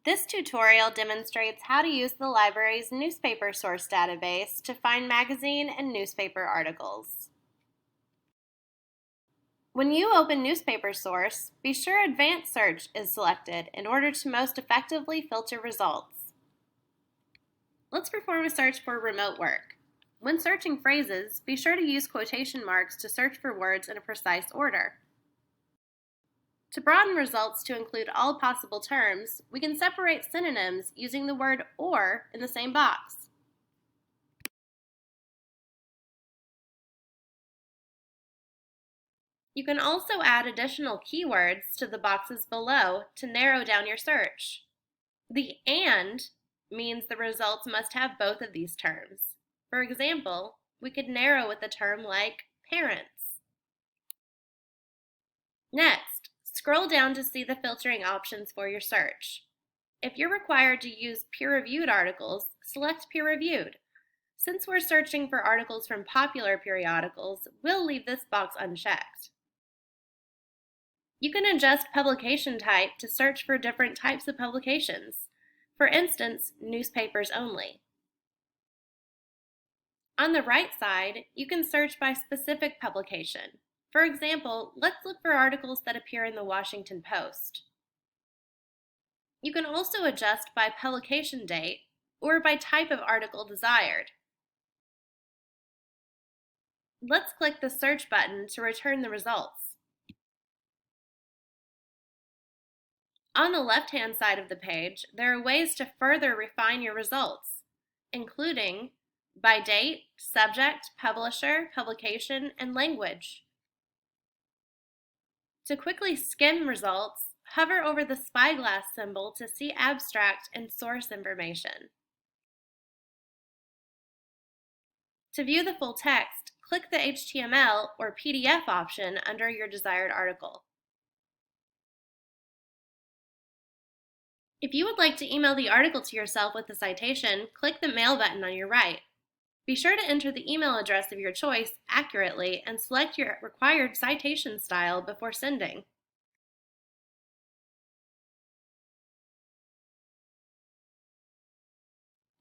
This tutorial demonstrates how to use the library's newspaper source database to find magazine and newspaper articles. When you open Newspaper Source, be sure Advanced Search is selected in order to most effectively filter results. Let's perform a search for remote work. When searching phrases, be sure to use quotation marks to search for words in a precise order. To broaden results to include all possible terms, we can separate synonyms using the word "or" in the same box. You can also add additional keywords to the boxes below to narrow down your search. The "and" means the results must have both of these terms. For example, we could narrow with a term like parents. Next, scroll down to see the filtering options for your search. If you're required to use peer-reviewed articles, select peer-reviewed. Since we're searching for articles from popular periodicals, we'll leave this box unchecked. You can adjust publication type to search for different types of publications. For instance, newspapers only. On the right side, you can search by specific publication. For example, let's look for articles that appear in the Washington Post. You can also adjust by publication date or by type of article desired. Let's click the search button to return the results. On the left-hand side of the page, there are ways to further refine your results, including by date, subject, publisher, publication, and language. To quickly skim results, hover over the spyglass symbol to see abstract and source information. To view the full text, click the HTML or PDF option under your desired article. If you would like to email the article to yourself with a citation, click the Mail button on your right. Be sure to enter the email address of your choice accurately and select your required citation style before sending.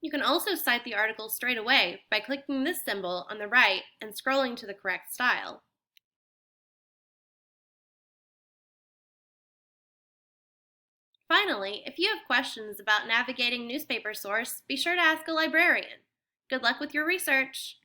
You can also cite the article straight away by clicking this symbol on the right and scrolling to the correct style. Finally, if you have questions about navigating Newspaper Source, be sure to ask a librarian. Good luck with your research!